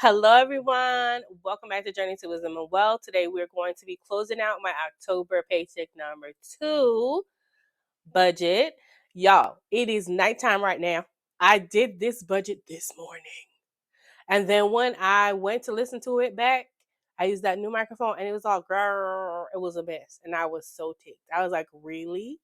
Hello, everyone. Welcome back to Journey to Wisdom and Wealth. Today, we're going to be closing out my October paycheck number 2 budget. Y'all, it is nighttime right now. I did this budget this morning. And then when I went to listen to it back, I used that new microphone and it was all grrr. It was a mess. And I was so ticked. I was like, really?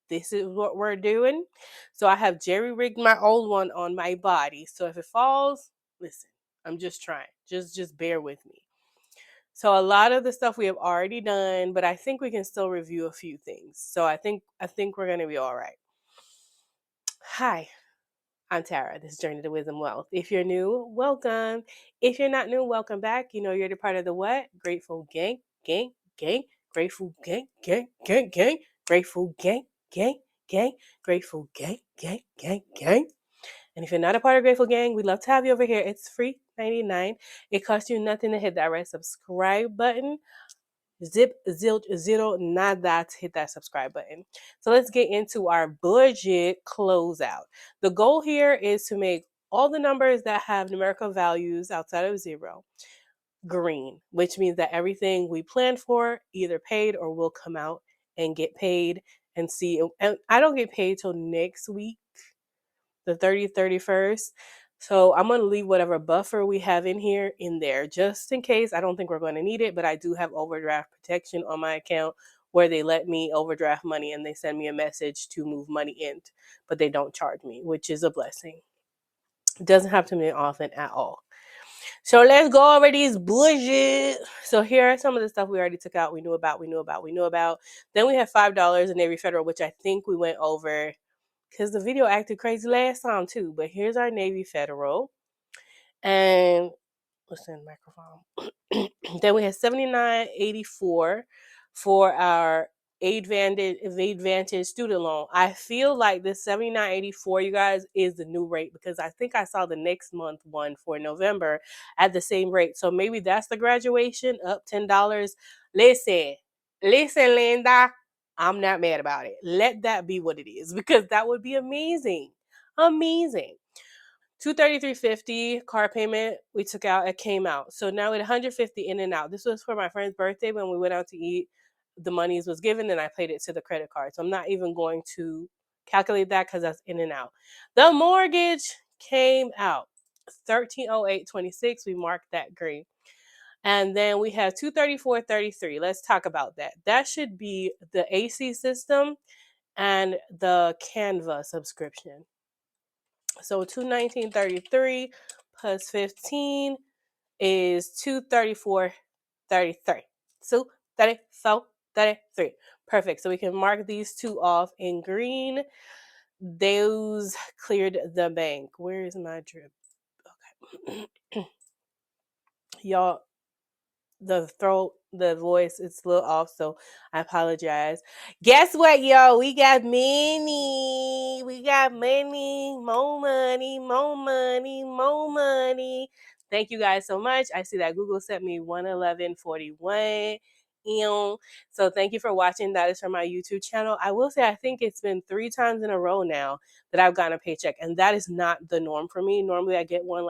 This is what we're doing? So I have jerry rigged my old one on my body. So if it falls, listen, I'm just trying. Just bear with me. So a lot of the stuff we have already done, but I think we can still review a few things. So I think we're gonna be all right. Hi, I'm Tara. This is Journey to Wisdom Wealth. If you're new, welcome. If you're not new, welcome back. You know you're the part of the what? Grateful gang, gang, gang, grateful gang, gang, gang, gang, grateful gang, gang, gang, grateful gang, gang, gang, gang. And if you're not a part of Grateful Gang, we'd love to have you over here. It's free 99. It costs you nothing to hit that red subscribe button. Zip, zilch, zero, nada to hit that subscribe button. So let's get into our budget closeout. The goal here is to make all the numbers that have numerical values outside of zero green, which means that everything we planned for either paid or will come out and get paid and see. And I don't get paid till next week, the 30th, 31st. So I'm going to leave whatever buffer we have in here in there just in case. I don't think we're going to need it, but I do have overdraft protection on my account where they let me overdraft money and they send me a message to move money in, but they don't charge me, which is a blessing. It doesn't have to be often at all. So let's go over these budget. So here are some of the stuff we already took out. We knew about. Then we have $5 in Navy Federal, which I think we went over because the video acted crazy last time too. But here's our Navy Federal. And listen, microphone. Then we have $79.84 for our Advantage student loan. I feel like this $79.84, you guys, is the new rate because I think I saw the next month one for November at the same rate. So maybe that's the graduation, up $10. Listen, Linda, I'm not mad about it. Let that be what it is because that would be amazing. Amazing. $233.50 car payment we took out. It came out. So now at $150 in and out. This was for my friend's birthday when we went out to eat. The monies was given and I paid it to the credit card. So I'm not even going to calculate that because that's in and out. The mortgage came out. 1308.26. We marked that green. And then we have 234.33. Let's talk about that. That should be the AC system and the Canva subscription. So 219.33 plus 15 is 234.33. So 34.33. Perfect. So we can mark these two off in green. Those cleared the bank. Where is my drip? Okay. Y'all, the voice, it's a little off, so I apologize. Guess what, yo? We got money. More money. Thank you guys so much. I see that Google sent me 111.41. So thank you for watching. That is from my YouTube channel. I will say I think it's been 3 times in a row now that I've gotten a paycheck, and that is not the norm for me. Normally I get one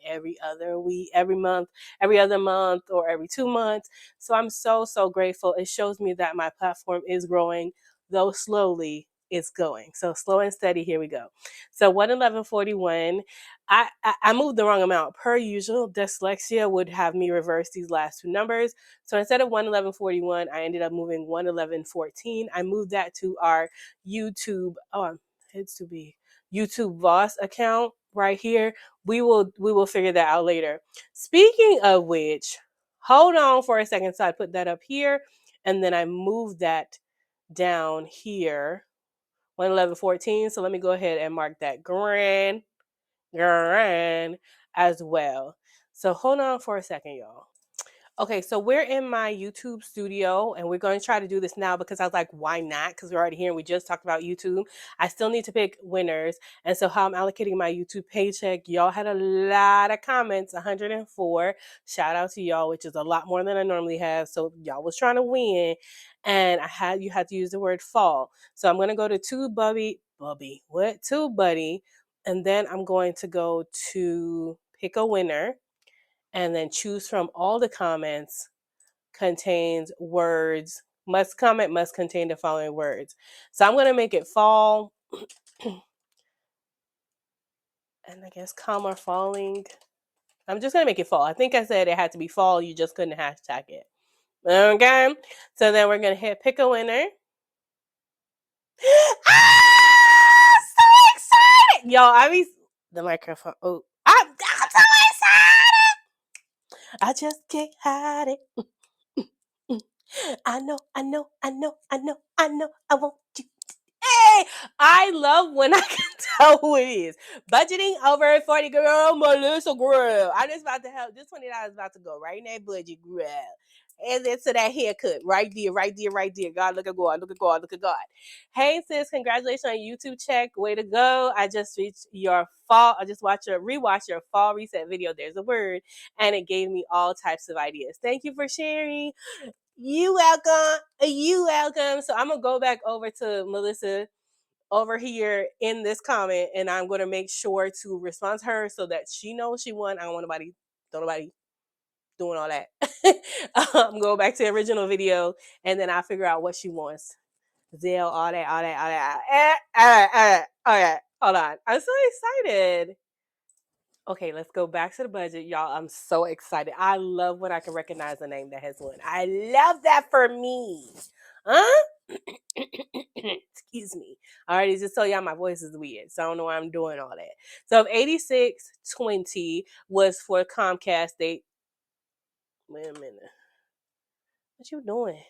every other week, every month, every other month, or every 2 months. So I'm so grateful. It shows me that my platform is growing, though slowly. It's going. So slow and steady. Here we go. So 111.41. I moved the wrong amount. Per usual, dyslexia would have me reverse these last 2 numbers. So instead of 111.41, I ended up moving 111.14. I moved that to our YouTube. It's to be YouTube Voss account right here. We will figure that out later. Speaking of which, hold on for a second. So I put that up here, and then I moved that down here. 111.14. So let me go ahead and mark that green as well. So hold on for a second, y'all. Okay, so we're in my YouTube studio and we're going to try to do this now because I was like, why not? Because we're already here and we just talked about YouTube. I still need to pick winners. And so how I'm allocating my YouTube paycheck, y'all had a lot of comments, 104. Shout out to y'all, which is a lot more than I normally have. So y'all was trying to win. And you had to use the word fall. So I'm going to go to TubeBuddy. And then I'm going to go to pick a winner. and then choose from all the comments contains words. Must comment must contain the following words. So I'm going to make it fall. And I guess comma falling. I'm just going to make it fall. I think I said it had to be fall. You just couldn't hashtag it. Okay. So then we're going to hit pick a winner. Ah! So excited! Yo, I mean, the microphone. Oh, I'm so excited! I just can't hide it. I know, I know, I know, I know, I know, I want you. Hey, I love when I can tell who it is. Budgeting over 40, girl, Melissa, girl. I'm just about to help. This $20 is about to go right in that budget, girl. And then to that haircut, right there, right there, right there. God, look at God, look at God, look at God. Hey, sis, congratulations on your YouTube check. Way to go. I just reached your fall. I just rewatched your fall reset video. There's a word. And it gave me all types of ideas. Thank you for sharing. You welcome. You welcome. So I'm going to go back over to Melissa over here in this comment, and I'm going to make sure to respond to her so that she knows she won. I don't want nobody doing all that. Go back to the original video, and then I'll figure out what she wants. Zell, all that. All right. Hold on. I'm so excited. Okay, let's go back to the budget, y'all. I'm so excited. I love when I can recognize a name that has won. I love that for me. Huh? Excuse me. I already just told y'all my voice is weird, so I don't know why I'm doing all that. So if 8620 was for Comcast, wait a minute. What you doing?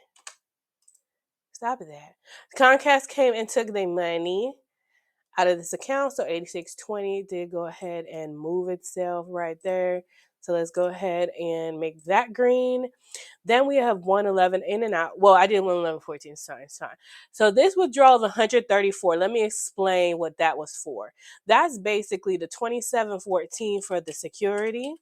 Stop that. Comcast came and took their money out of this account. So 8620 did go ahead and move itself right there. So let's go ahead and make that green. Then we have 111 in and out. Well, I did 111.14. Sorry. So this withdrawal of 134. Let me explain what that was for. That's basically the 2714 for the security,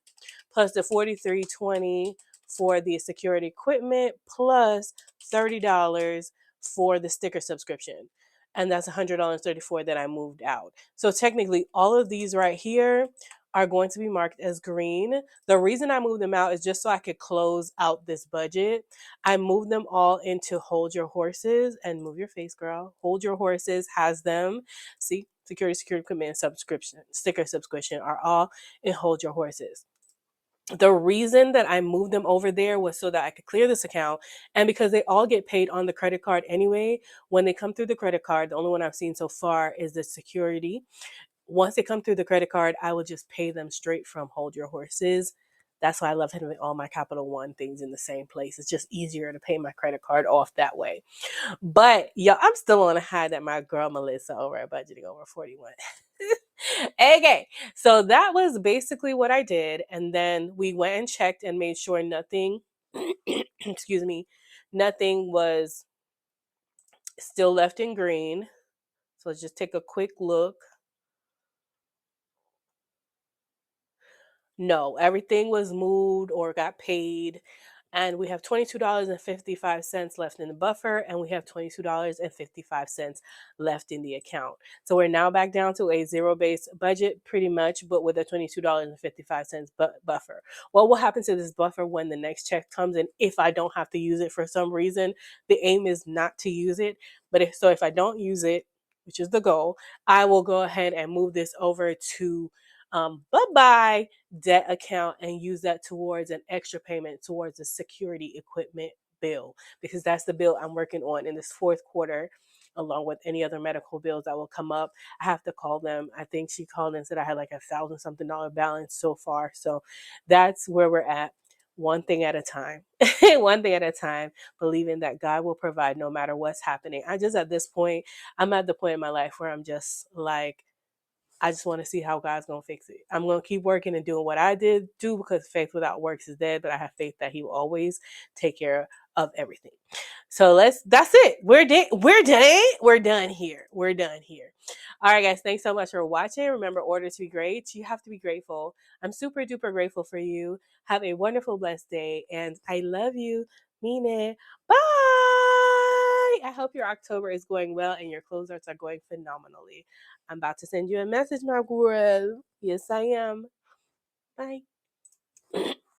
plus the 4320 for the security equipment, plus $30 for the sticker subscription. And that's $100.34 that I moved out. So technically, all of these right here are going to be marked as green. The reason I moved them out is just so I could close out this budget. I moved them all into Hold Your Horses, and move your face, girl. Hold Your Horses has them. See, security equipment, subscription, sticker subscription are all in Hold Your Horses. The reason that I moved them over there was so that I could clear this account, and because they all get paid on the credit card anyway. When they come through the credit card, the only one I've seen so far is the security. Once they come through the credit card, I will just pay them straight from Hold Your Horses. That's why I love having all my Capital One things in the same place. It's just easier to pay my credit card off that way. But yeah, I'm still on a high that my girl Melissa over at Budgeting Over 41. Okay, so that was basically what I did. And then we went and checked and made sure nothing, excuse me, nothing was still left in green. So let's just take a quick look. No, everything was moved or got paid. And we have $22.55 left in the buffer, and we have $22.55 left in the account. So we're now back down to a zero-based budget pretty much, but with a $22.55 buffer. What will happen to this buffer when the next check comes in if I don't have to use it for some reason? The aim is not to use it, but if I don't use it, which is the goal, I will go ahead and move this over to bye-bye debt account and use that towards an extra payment towards the security equipment bill, because that's the bill I'm working on in this fourth quarter, along with any other medical bills that will come up. I have to call them. I think she called and said I had like $1,000-something balance so far. So that's where we're at. One thing at a time. One thing at a time, believing that God will provide no matter what's happening. I'm at the point in my life where I'm just like, I just want to see how God's going to fix it. I'm going to keep working and doing what I do because faith without works is dead, but I have faith that he will always take care of everything. So that's it. We're done here. All right, guys. Thanks so much for watching. Remember, order to be great. You have to be grateful. I'm super duper grateful for you. Have a wonderful, blessed day. And I love you. Mean it. Bye. I hope your October is going well and your closeouts are going phenomenally. I'm about to send you a message, my girl. Yes, I am. Bye.